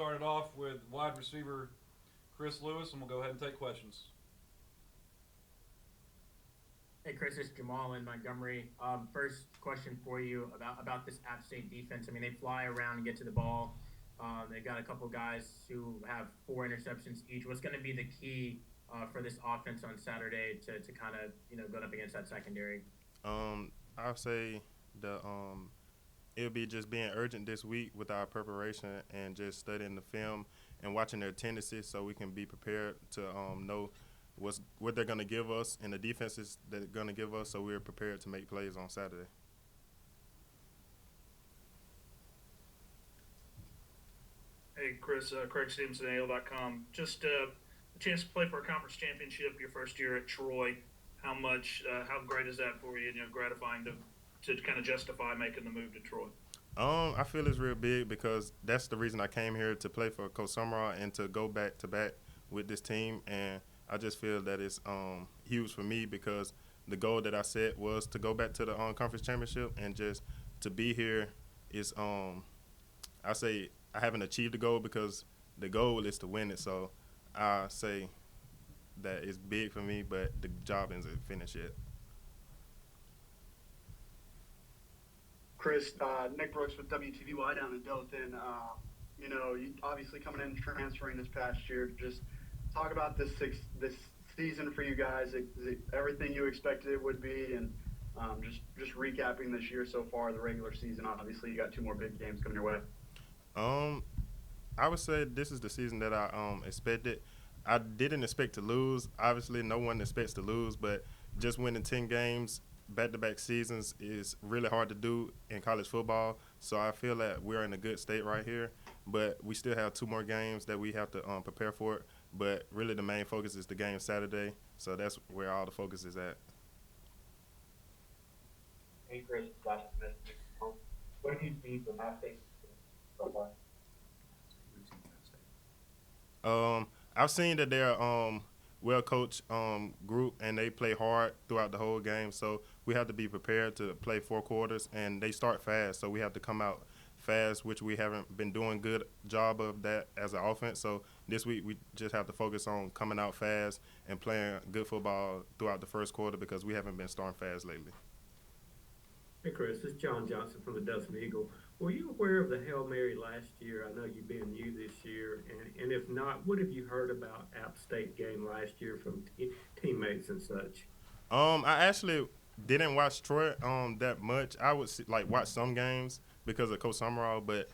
start it off with wide receiver Chris Lewis, and we'll go ahead and take questions. Hey Chris, it's Jamal in Montgomery. First question for you about this App State defense. I mean, they fly around and get to the ball. They've got a couple guys who have 4 interceptions each. What's going to be the key for this offense on Saturday to kind of go up against that secondary? I'll say the it'll be just being urgent this week with our preparation and just studying the film and watching their tendencies so we can be prepared to know what they're going to give us and the defenses they're going to give us so we're prepared to make plays on Saturday. Hey, Chris, Craig Stevenson, AL.com. Just a chance to play for a conference championship your first year at Troy. How great is that for you? Gratifying to kind of justify making the move to Troy. I feel it's real big because that's the reason I came here to play for Coach Summerall and to go back to back with this team. And I just feel that it's huge for me because the goal that I set was to go back to the conference championship and just to be here is I say I haven't achieved the goal because the goal is to win it. So I say that it's big for me, but the job isn't finished yet. Chris, Nick Brooks with WTVY down in Dothan. You obviously coming in transferring this past year. Just talk about this season for you guys. Is it everything you expected it would be, and just recapping this year so far, the regular season. Obviously, you got 2 more big games coming your way. Um, I would say this is the season that I expected. I didn't expect to lose. Obviously, no one expects to lose, but just winning 10 games back-to-back seasons is really hard to do in college football. So I feel that we're in a good state right here, but we still have 2 more games that we have to prepare for it. But really, the main focus is the game Saturday. So that's where all the focus is at. Hey Chris, Josh Smith. What have you seen from App State so far? I've seen that they're well coached group and they play hard throughout the whole game. So we have to be prepared to play 4 quarters and they start fast. So we have to come out fast, which we haven't been doing good job of that as an offense. So this week we just have to focus on coming out fast and playing good football throughout the first quarter because we haven't been starting fast lately. Hey Chris, this is John Johnson from the Dustin Eagle. Were you aware of the Hail Mary last year? I know you being new this year, and if not, what have you heard about App State game last year from teammates and such? I actually didn't watch Troy that much. I would like watch some games because of Coach Summerall, but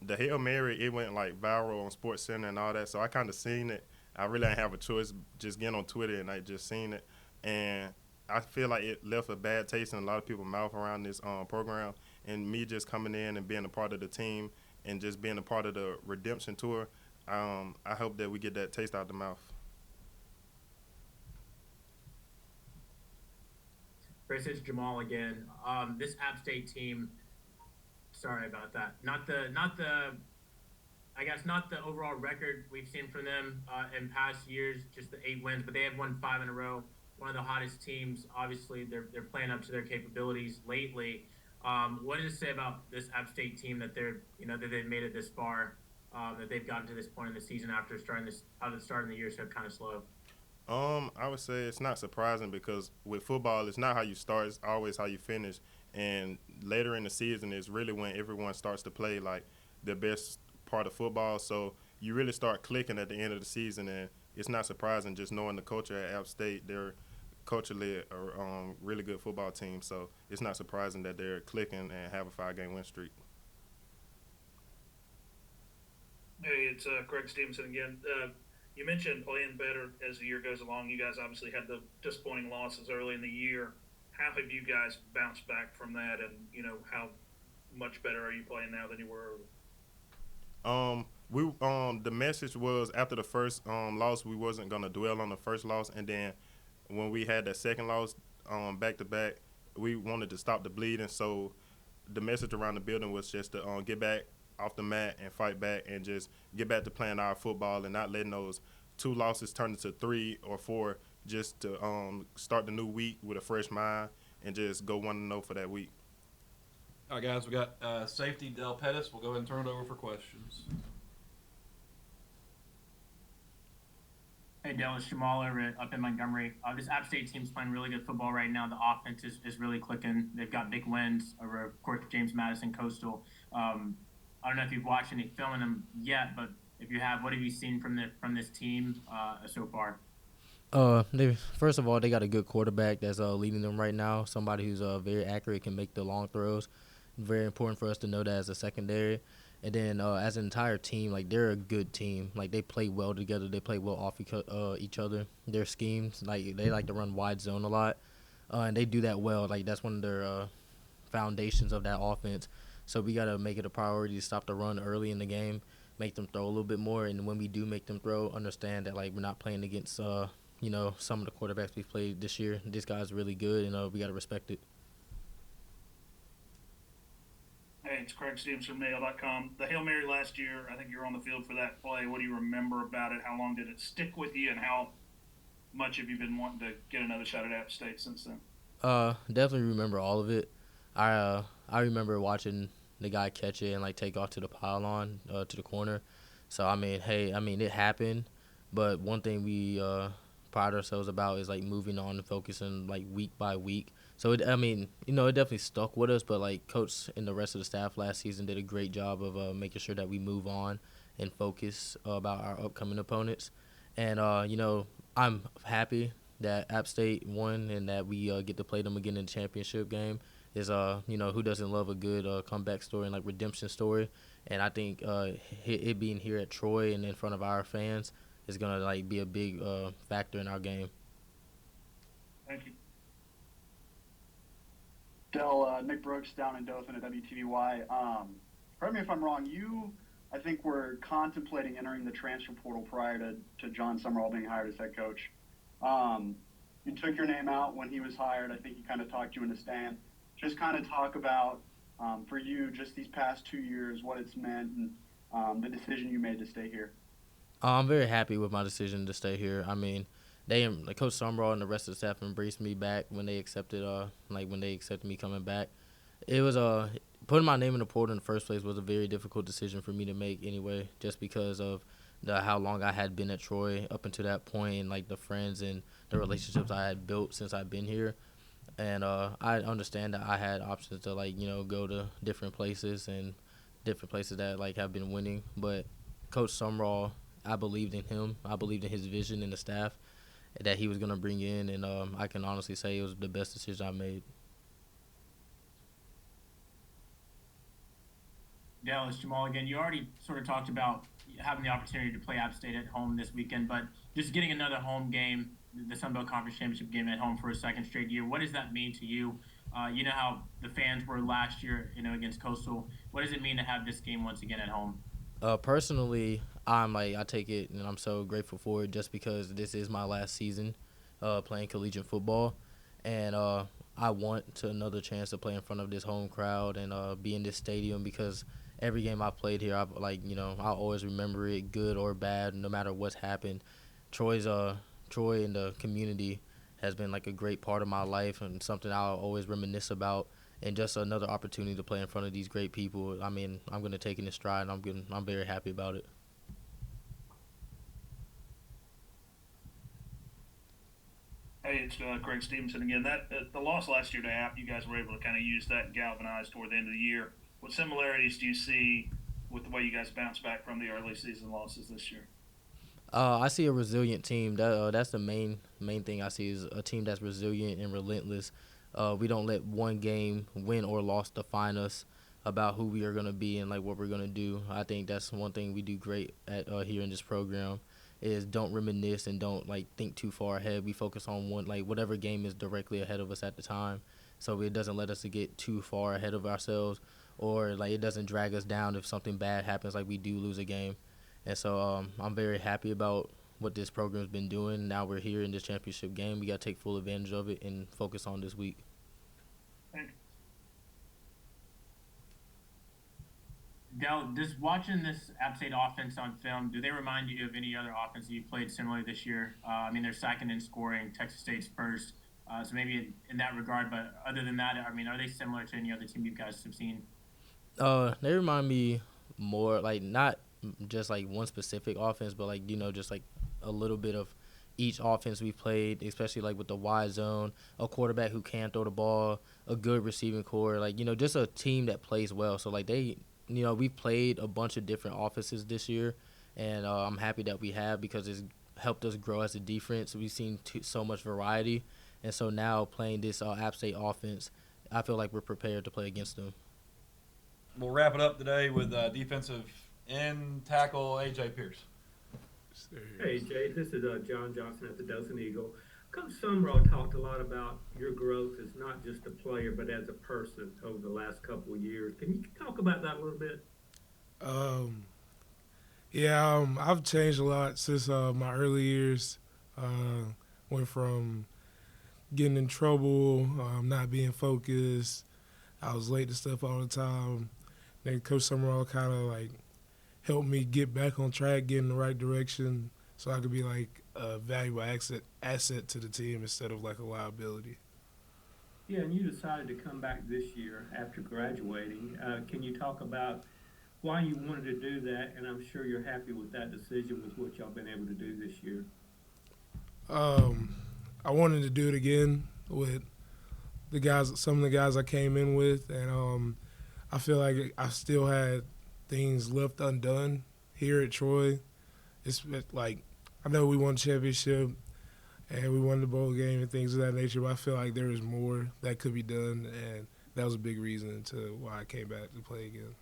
the Hail Mary it went like viral on Sports Center and all that, so I kind of seen it. I really didn't have a choice, just getting on Twitter and I just seen it, and I feel like it left a bad taste in a lot of people's mouth around this program. And me just coming in and being a part of the team and just being a part of the redemption tour, I hope that we get that taste out the mouth. Chris, it's Jamal again. This App State team. Sorry about that. Not the overall record we've seen from them in past years, just the 8 wins, but they have won 5 in a row. One of the hottest teams. Obviously, they're playing up to their capabilities lately. What does it say about this App State team that that they've made it this far, that they've gotten to this point in the season after starting the year so kind of slow? I would say it's not surprising because with football, it's not how you start; it's always how you finish. And later in the season is really when everyone starts to play like the best part of football. So you really start clicking at the end of the season, and it's not surprising just knowing the culture at App State. They're culturally a really good football team, so it's not surprising that they're clicking and have a 5-game win streak. Hey, it's Craig Stevenson again. You mentioned playing better as the year goes along. You guys obviously had the disappointing losses early in the year. How have you guys bounced back from that, and how much better are you playing now than you were early? We the message was after the first loss we wasn't gonna dwell on the first loss, and then when we had that second loss back to back, we wanted to stop the bleeding. So the message around the building was just to get back off the mat and fight back and just get back to playing our football and not letting those 2 losses turn into 3 or 4. Just to start the new week with a fresh mind and just go 1-0 for that week. All right, guys, we got safety Dell Pettus. We'll go ahead and turn it over for questions. Dallis Jamal up in Montgomery. This App State team's playing really good football right now. The offense is really clicking. They've got big wins over, of course, James Madison Coastal. I don't know if you've watched any film of them yet, but if you have, what have you seen from this team so far? They first of all, they got a good quarterback that's leading them right now. Somebody who's very accurate, can make the long throws. Very important for us to know that as a secondary. And then as an entire team, like, they're a good team. Like, they play well together. They play well off each other. Their schemes, like, they like to run wide zone a lot, and they do that well. Like, that's one of their foundations of that offense. So we got to make it a priority to stop the run early in the game, make them throw a little bit more. And when we do make them throw, understand that, like, we're not playing against, some of the quarterbacks we've played this year. This guy's really good, and we got to respect it. Hey, it's Craig Stevens from Mail.com. The Hail Mary last year, I think you were on the field for that play. What do you remember about it? How long did it stick with you, and how much have you been wanting to get another shot at App State since then? Definitely remember all of it. I remember watching the guy catch it and, like, take off to the pylon, to the corner. So, it happened. But one thing we pride ourselves about is, like, moving on and focusing, like, week by week. So, it definitely stuck with us. But, like, Coach and the rest of the staff last season did a great job of making sure that we move on and focus about our upcoming opponents. And, I'm happy that App State won and that we get to play them again in the championship game. Who doesn't love a good comeback story and, like, redemption story? And I think it being here at Troy and in front of our fans is going to, like, be a big factor in our game. Thank you. Dell, Nick Brooks down in Dothan at WTVY. Correct me if I'm wrong. You, I think, were contemplating entering the transfer portal prior to John Summerall being hired as head coach. You took your name out when he was hired. I think he kind of talked you into staying. Just kind of talk about, for you, just these past 2 years, what it's meant and the decision you made to stay here. I'm very happy with my decision to stay here. I mean, Coach Summerall and the rest of the staff embraced me back when they accepted me coming back. It was putting my name in the portal in the first place was a very difficult decision for me to make anyway, just because of how long I had been at Troy up until that point, and, like, the friends and the relationships I had built since I've been here. And I understand that I had options to, like, go to different places that, like, have been winning. But Coach Summerall, I believed in him. I believed in his vision and the staff that he was going to bring in. And I can honestly say it was the best decision I made. Dallis Jamal again. You already sort of talked about having the opportunity to play App State at home this weekend, but just getting another home game, the Sun Belt Conference Championship game at home for a second straight year. What does that mean to you? You know how the fans were last year, against Coastal. What does it mean to have this game once again at home? Personally, I take it and I'm so grateful for it just because this is my last season playing collegiate football, and I want another chance to play in front of this home crowd and be in this stadium because every game I've played here, I'll always remember it, good or bad, no matter what's happened. Troy and the community has been, like, a great part of my life and something I'll always reminisce about, and just another opportunity to play in front of these great people. I mean, I'm going to take it in stride, and I'm very happy about it. Hey, it's Craig Stevenson again. The loss last year to App, you guys were able to kind of use that and galvanize toward the end of the year. What similarities do you see with the way you guys bounce back from the early season losses this year? I see a resilient team. That's the main thing I see is a team that's resilient and relentless. We don't let one game, win or loss, define us about who we are going to be and, like, what we're going to do. I think that's one thing we do great at here in this program is don't reminisce and don't, like, think too far ahead. We focus on whatever game is directly ahead of us at the time, so it doesn't let us to get too far ahead of ourselves, or, like, it doesn't drag us down if something bad happens, like we do lose a game. And so I'm very happy about what this program's been doing. Now we're here in this championship game. We got to take full advantage of it and focus on this week. Thank you. Dell, just watching this App State offense on film, do they remind you of any other offense that you played similarly this year? They're second in scoring. Texas State's first. So maybe in that regard, but other than that, are they similar to any other team you guys have seen? They remind me more, like, not just, like, one specific offense, but, like, just, like, a little bit of each offense we've played, especially like with the wide zone, a quarterback who can throw the ball, a good receiving core, like, just a team that plays well. So like we've played a bunch of different offenses this year, and I'm happy that we have, because it's helped us grow as a defense. We've seen so much variety, and so now playing this App State offense, I feel like we're prepared to play against them. We'll wrap it up today with defensive end tackle AJ Pierce. Hey, Jay, this is John Johnson at the Dallas Eagle. Coach Summerall talked a lot about your growth as not just a player, but as a person over the last couple of years. Can you talk about that a little bit? I've changed a lot since my early years. Went from getting in trouble, not being focused. I was late to stuff all the time. Then Coach Summerall kind of like helped me get back on track, get in the right direction, so I could be like a valuable asset to the team instead of like a liability. Yeah, and you decided to come back this year after graduating. Can you talk about why you wanted to do that? And I'm sure you're happy with that decision, with what y'all been able to do this year. I wanted to do it again with some of the guys I came in with, and I feel like I still had things left undone here at Troy. It's like, I know we won the championship and we won the bowl game and things of that nature, but I feel like there is more that could be done, and that was a big reason to why I came back to play again.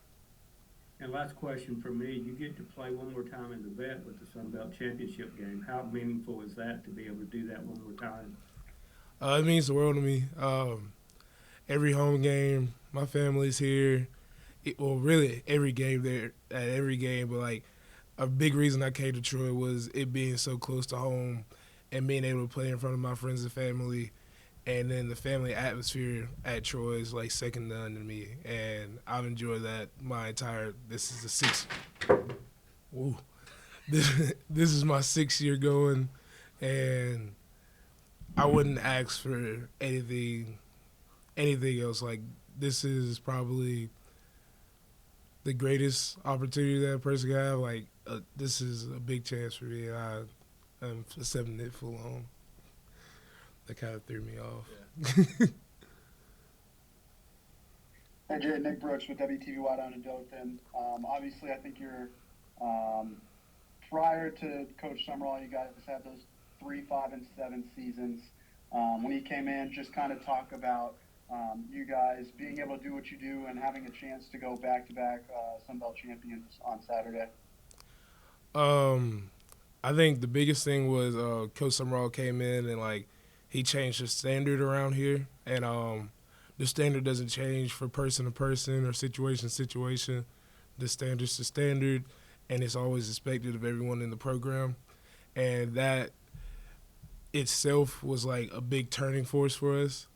And last question for me, you get to play one more time in the vet with the Sun Belt Championship game. How meaningful is that to be able to do that one more time? It means the world to me. Every home game, my family's here. Really every game there, at every game, but like a big reason I came to Troy was it being so close to home and being able to play in front of my friends and family. And then the family atmosphere at Troy is like second to none to me. And I've enjoyed that this is the sixth. Woo. This is my 6th year going, and I wouldn't ask for anything else. Like, this is probably the greatest opportunity that a person can have. Like, this is a big chance for me, and I'm accepting it full on. That kind of threw me off. Yeah. Hey, Jay, Nick Brooks with WTVY down in Dothan. Obviously, I think you're prior to Coach Summerall, you guys had those 3, 5, and 7 seasons. When he came in, just kind of talk about you guys being able to do what you do and having a chance to go back-to-back Sun Belt champions on Saturday. I think the biggest thing was Coach Summerall came in and like he changed the standard around here, and the standard doesn't change for person to person or situation to situation. The standard's the standard, and it's always expected of everyone in the program, and that itself was like a big turning force for us.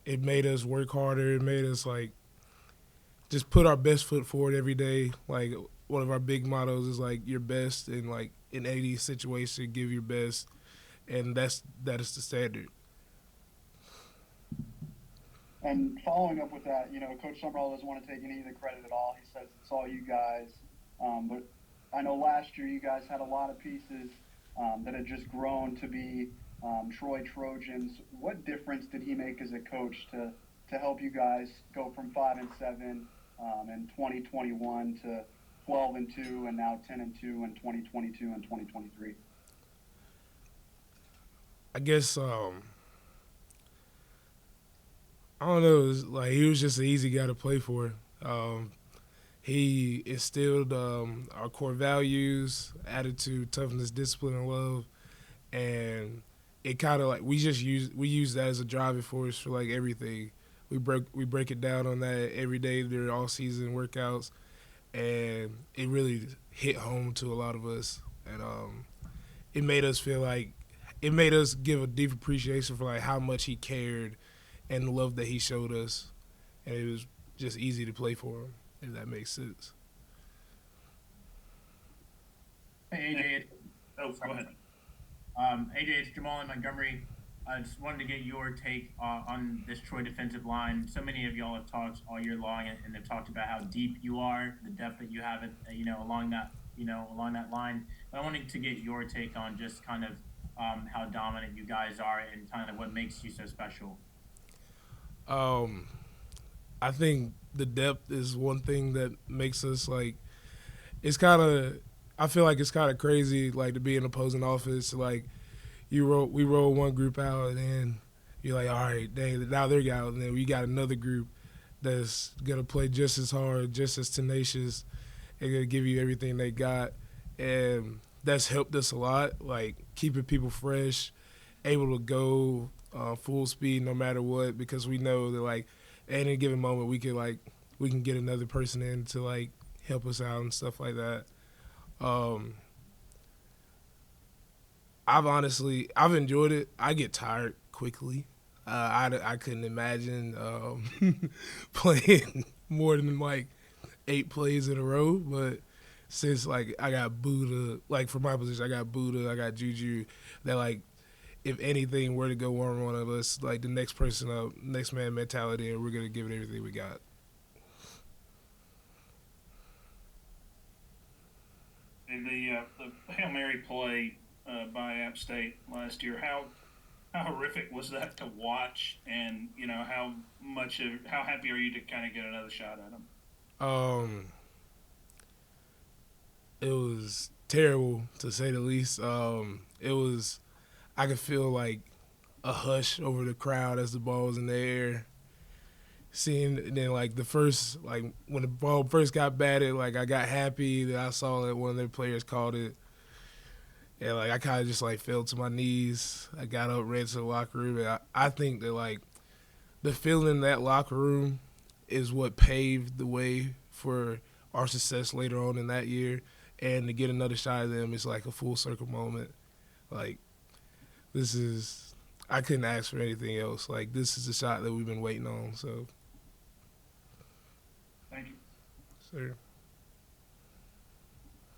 It made us work harder. It made us like just put our best foot forward every day. Like, one of our big mottos is like your best, and like in any situation, give your best, and that is the standard. And following up with that, Coach Summerall doesn't want to take any of the credit at all. He says it's all you guys. But I know last year you guys had a lot of pieces that had just grown to be Troy Trojans. What difference did he make as a coach to help you guys go from 5 and 7 in 2021 to 12 and 2 and now 10 and 2 in 2022 and 2023? I guess I don't know. It was like he was just an easy guy to play for. He instilled our core values, attitude, toughness, discipline, and love, and it kind of like we use that as a driving force for like everything. We break it down on that every day during all season workouts, and it really hit home to a lot of us, and it made us give a deep appreciation for like how much he cared and the love that he showed us, and it was just easy to play for him, if that makes sense. Hey, AJ. Oh, go ahead. AJ, it's Jamal in Montgomery. I just wanted to get your take on this Troy defensive line. So many of y'all have talked all year long, and they've talked about how deep you are, the depth that you have, along that, along that line. But I wanted to get your take on just kind of how dominant you guys are and kind of what makes you so special. I think the depth is one thing that makes us like. It's kind of. I feel like it's kind of crazy, like to be in opposing office. Like we roll one group out, and then you're like, all right, dang, now they're out, and then we got another group that's gonna play just as hard, just as tenacious, and gonna give you everything they got, and that's helped us a lot. Like keeping people fresh, able to go full speed no matter what, because we know that like at any given moment we can get another person in to like help us out and stuff like that. I've enjoyed it. I get tired quickly. I couldn't imagine playing more than like 8 plays in a row, but since like I got Buddha, like for my position, I got Buddha, I got Juju, that like if anything were to go wrong on us, like the next person up, next man mentality, and we're gonna give it everything we got. And the Hail Mary play by App State last year, how horrific was that to watch, and how happy are you to kind of get another shot at them? It was terrible to say the least. I could feel like a hush over the crowd as the ball was in the air. Seeing then like the first, like when the ball first got batted, like I got happy that I saw that one of their players called it, and like I kind of just like fell to my knees. I got up, ran to the locker room, and I think that like the feeling in that locker room is what paved the way for our success later on in that year, and to get another shot at them is like a full circle moment. Like I couldn't ask for anything else. Like this is the shot that we've been waiting on. So. Thank you. Sir.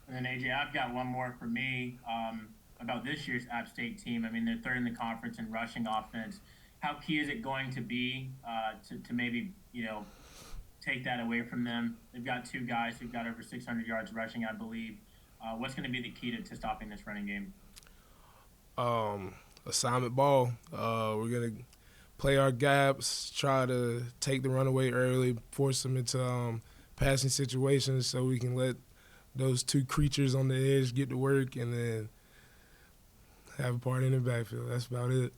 And then AJ, I've got one more for me about this year's App State team. I mean, they're third in the conference in rushing offense. How key is it going to be to maybe take that away from them? They've got 2 guys who've got over 600 yards rushing, I believe. What's going to be the key to stopping this running game? Assignment ball. We're gonna play our gaps, try to take the runaway early, force them into passing situations so we can let those 2 creatures on the edge get to work, and then have a party in the backfield. That's about it.